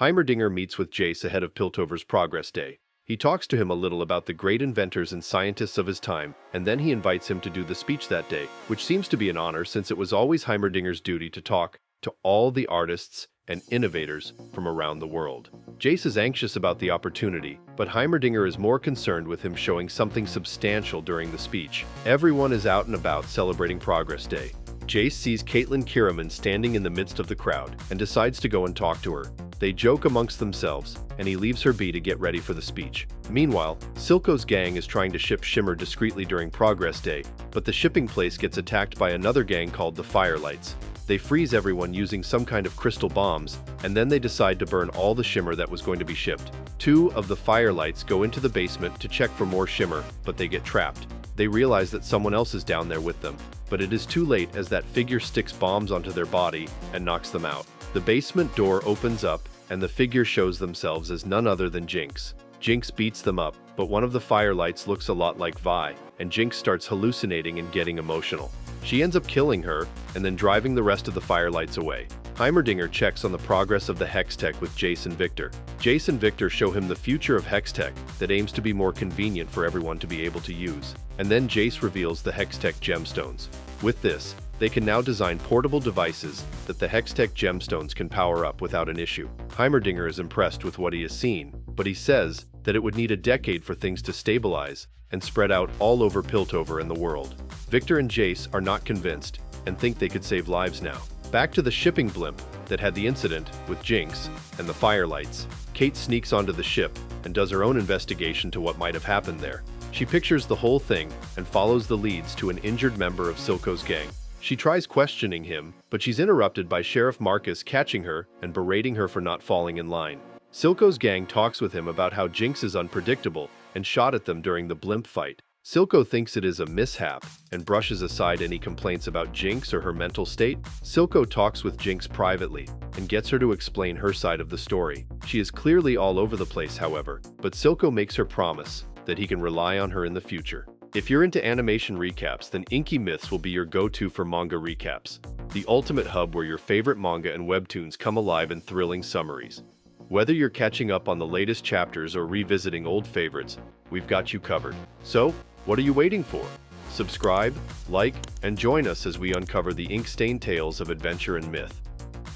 Heimerdinger meets with Jayce ahead of Piltover's Progress Day. He talks to him a little about the great inventors and scientists of his time, and then he invites him to do the speech that day, which seems to be an honor since it was always Heimerdinger's duty to talk to all the artists and innovators from around the world. Jayce is anxious about the opportunity, but Heimerdinger is more concerned with him showing something substantial during the speech. Everyone is out and about celebrating Progress Day. Jayce sees Caitlynn standing in the midst of the crowd and decides to go and talk to her. They joke amongst themselves, and he leaves her be to get ready for the speech. Meanwhile, Silco's gang is trying to ship Shimmer discreetly during Progress Day, but the shipping place gets attacked by another gang called the Firelights. They freeze everyone using some kind of crystal bombs, and then they decide to burn all the Shimmer that was going to be shipped. Two of the Firelights go into the basement to check for more Shimmer, but they get trapped. They realize that someone else is down there with them, but it is too late as that figure sticks bombs onto their body and knocks them out. The basement door opens up, and the figure shows themselves as none other than Jinx. Jinx beats them up, but one of the Firelights looks a lot like Vi, and Jinx starts hallucinating and getting emotional. She ends up killing her, and then driving the rest of the Firelights away. Heimerdinger checks on the progress of the Hextech with Jayce and Victor. Jayce and Victor show him the future of Hextech that aims to be more convenient for everyone to be able to use. And then Jayce reveals the Hextech gemstones. With this, they can now design portable devices that the Hextech gemstones can power up without an issue. Heimerdinger is impressed with what he has seen, but he says that it would need a decade for things to stabilize and spread out all over Piltover and the world. Victor and Jayce are not convinced and think they could save lives now. Back to the shipping blimp that had the incident with Jinx and the Firelights. Kate sneaks onto the ship and does her own investigation to what might have happened there. She pictures the whole thing and follows the leads to an injured member of Silco's gang. She tries questioning him, but she's interrupted by Sheriff Marcus catching her and berating her for not falling in line. Silco's gang talks with him about how Jinx is unpredictable and shot at them during the blimp fight. Silco thinks it is a mishap and brushes aside any complaints about Jinx or her mental state. Silco talks with Jinx privately and gets her to explain her side of the story. She is clearly all over the place, however, but Silco makes her promise that he can rely on her in the future. If you're into animation recaps, then Inky Myths will be your go-to for manga recaps, the ultimate hub where your favorite manga and webtoons come alive in thrilling summaries. Whether you're catching up on the latest chapters or revisiting old favorites, we've got you covered. So, what are you waiting for? Subscribe, like, and join us as we uncover the ink-stained tales of adventure and myth.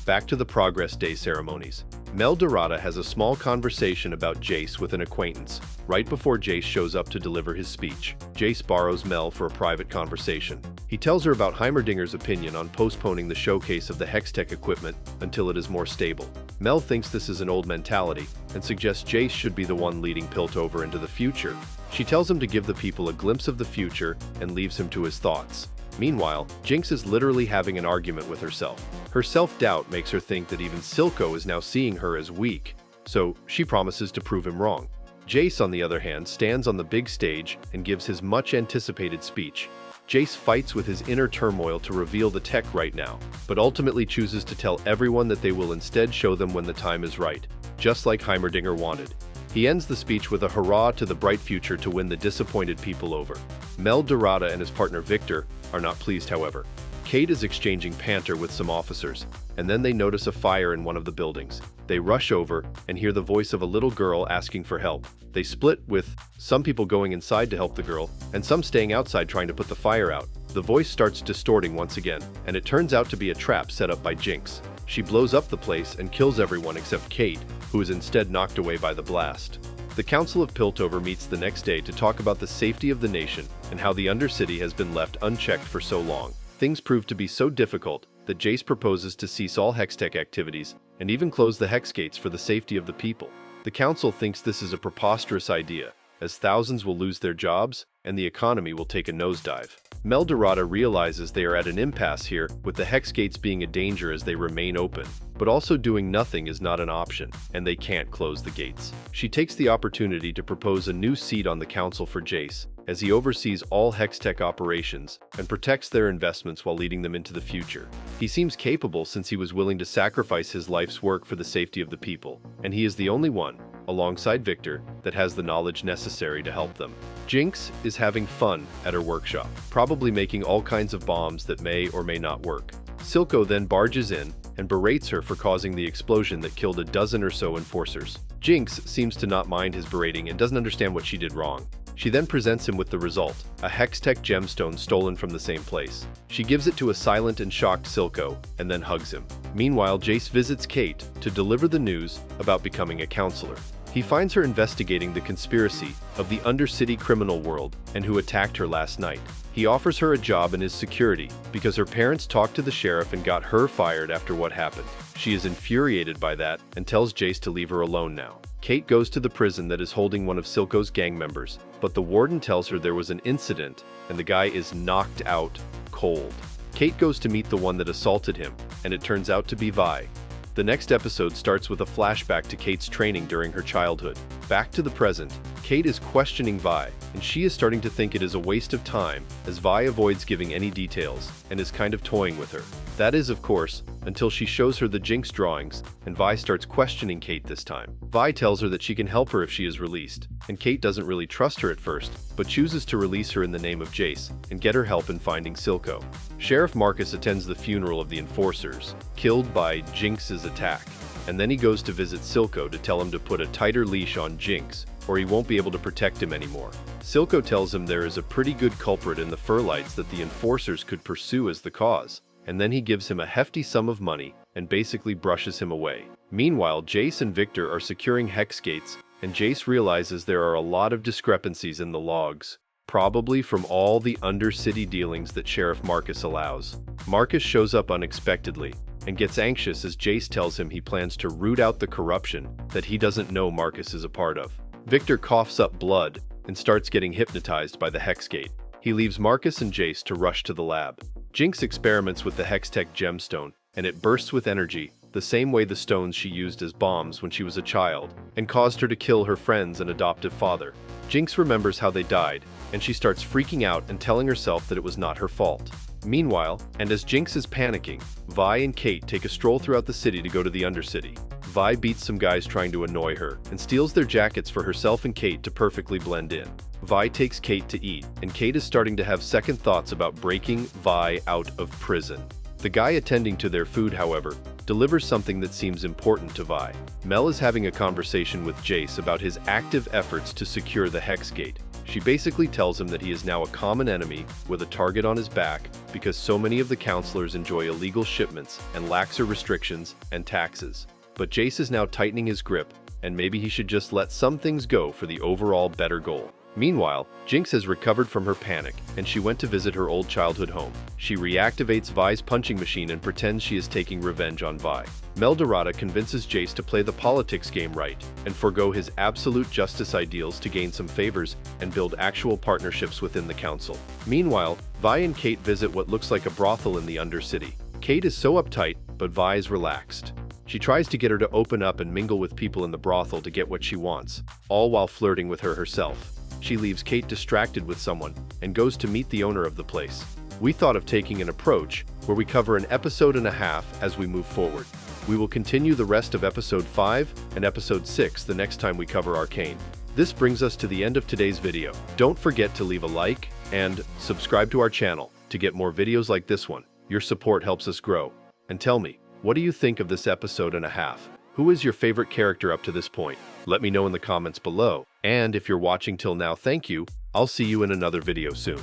Back to the Progress Day ceremonies. Mel Dorada has a small conversation about Jayce with an acquaintance, right before Jayce shows up to deliver his speech. Jayce borrows Mel for a private conversation. He tells her about Heimerdinger's opinion on postponing the showcase of the Hextech equipment until it is more stable. Mel thinks this is an old mentality and suggests Jayce should be the one leading Piltover into the future. She tells him to give the people a glimpse of the future and leaves him to his thoughts. Meanwhile, Jinx is literally having an argument with herself. Her self-doubt makes her think that even Silco is now seeing her as weak, so she promises to prove him wrong. Jayce, on the other hand, stands on the big stage and gives his much-anticipated speech. Jayce fights with his inner turmoil to reveal the tech right now, but ultimately chooses to tell everyone that they will instead show them when the time is right, just like Heimerdinger wanted. He ends the speech with a hurrah to the bright future to win the disappointed people over. Mel Dorada and his partner Victor are not pleased, however. Kate is exchanging banter with some officers, and then they notice a fire in one of the buildings. They rush over and hear the voice of a little girl asking for help. They split, with some people going inside to help the girl, and some staying outside trying to put the fire out. The voice starts distorting once again, and it turns out to be a trap set up by Jinx. She blows up the place and kills everyone except Kate, who is instead knocked away by the blast. The Council of Piltover meets the next day to talk about the safety of the nation and how the Undercity has been left unchecked for so long. Things prove to be so difficult that Jayce proposes to cease all Hextech activities and even close the Hex Gates for the safety of the people. The Council thinks this is a preposterous idea, as thousands will lose their jobs and the economy will take a nosedive. Mel Dorada realizes they are at an impasse here, with the Hex Gates being a danger as they remain open. But also doing nothing is not an option, and they can't close the gates. She takes the opportunity to propose a new seat on the council for Jayce, as he oversees all Hextech operations and protects their investments while leading them into the future. He seems capable since he was willing to sacrifice his life's work for the safety of the people, and he is the only one, alongside Victor, that has the knowledge necessary to help them. Jinx is having fun at her workshop, probably making all kinds of bombs that may or may not work. Silco then barges in and berates her for causing the explosion that killed a dozen or so enforcers. Jinx seems to not mind his berating and doesn't understand what she did wrong. She then presents him with the result, a Hextech gemstone stolen from the same place. She gives it to a silent and shocked Silco, and then hugs him. Meanwhile, Jayce visits Kate to deliver the news about becoming a counselor. He finds her investigating the conspiracy of the Undercity criminal world and who attacked her last night. He offers her a job in his security because her parents talked to the sheriff and got her fired after what happened. She is infuriated by that and tells Jayce to leave her alone now. Kate goes to the prison that is holding one of Silco's gang members, but the warden tells her there was an incident and the guy is knocked out cold. Kate goes to meet the one that assaulted him, and it turns out to be Vi. The next episode starts with a flashback to Kate's training during her childhood. Back to the present, Kate is questioning Vi, and she is starting to think it is a waste of time as Vi avoids giving any details and is kind of toying with her. That is, of course, until she shows her the Jinx drawings, and Vi starts questioning Kate this time. Vi tells her that she can help her if she is released, and Kate doesn't really trust her at first, but chooses to release her in the name of Jayce and get her help in finding Silco. Sheriff Marcus attends the funeral of the enforcers, killed by Jinx's attack, and then he goes to visit Silco to tell him to put a tighter leash on Jinx, or he won't be able to protect him anymore. Silco tells him there is a pretty good culprit in the Furlights that the enforcers could pursue as the cause, and then he gives him a hefty sum of money and basically brushes him away. Meanwhile, Jayce and Victor are securing hex gates, and Jayce realizes there are a lot of discrepancies in the logs, probably from all the Undercity dealings that Sheriff Marcus allows. Marcus shows up unexpectedly and gets anxious as Jayce tells him he plans to root out the corruption that he doesn't know Marcus is a part of. Victor coughs up blood and starts getting hypnotized by the hex gate. He leaves Marcus and Jayce to rush to the lab. Jinx experiments with the Hextech gemstone, and it bursts with energy, the same way the stones she used as bombs when she was a child, and caused her to kill her friends and adoptive father. Jinx remembers how they died, and she starts freaking out and telling herself that it was not her fault. Meanwhile, and as Jinx is panicking, Vi and Kate take a stroll throughout the city to go to the Undercity. Vi beats some guys trying to annoy her and steals their jackets for herself and Kate to perfectly blend in. Vi takes Kate to eat, and Kate is starting to have second thoughts about breaking Vi out of prison. The guy attending to their food, however, delivers something that seems important to Vi. Mel is having a conversation with Jayce about his active efforts to secure the Hex Gate. She basically tells him that he is now a common enemy with a target on his back because so many of the counselors enjoy illegal shipments and laxer restrictions and taxes. But Jayce is now tightening his grip, and maybe he should just let some things go for the overall better goal. Meanwhile, Jinx has recovered from her panic, and she went to visit her old childhood home. She reactivates Vi's punching machine and pretends she is taking revenge on Vi. Meldorada convinces Jayce to play the politics game right, and forego his absolute justice ideals to gain some favors and build actual partnerships within the council. Meanwhile, Vi and Kate visit what looks like a brothel in the Undercity. Kate is so uptight, but Vi is relaxed. She tries to get her to open up and mingle with people in the brothel to get what she wants, all while flirting with her herself. She leaves Kate distracted with someone and goes to meet the owner of the place. We thought of taking an approach where we cover an episode and a half as we move forward. We will continue the rest of episode 5 and episode 6 the next time we cover Arcane. This brings us to the end of today's video. Don't forget to leave a like and subscribe to our channel to get more videos like this one. Your support helps us grow. And tell me, what do you think of this episode and a half? Who is your favorite character up to this point? Let me know in the comments below. And if you're watching till now, thank you. I'll see you in another video soon.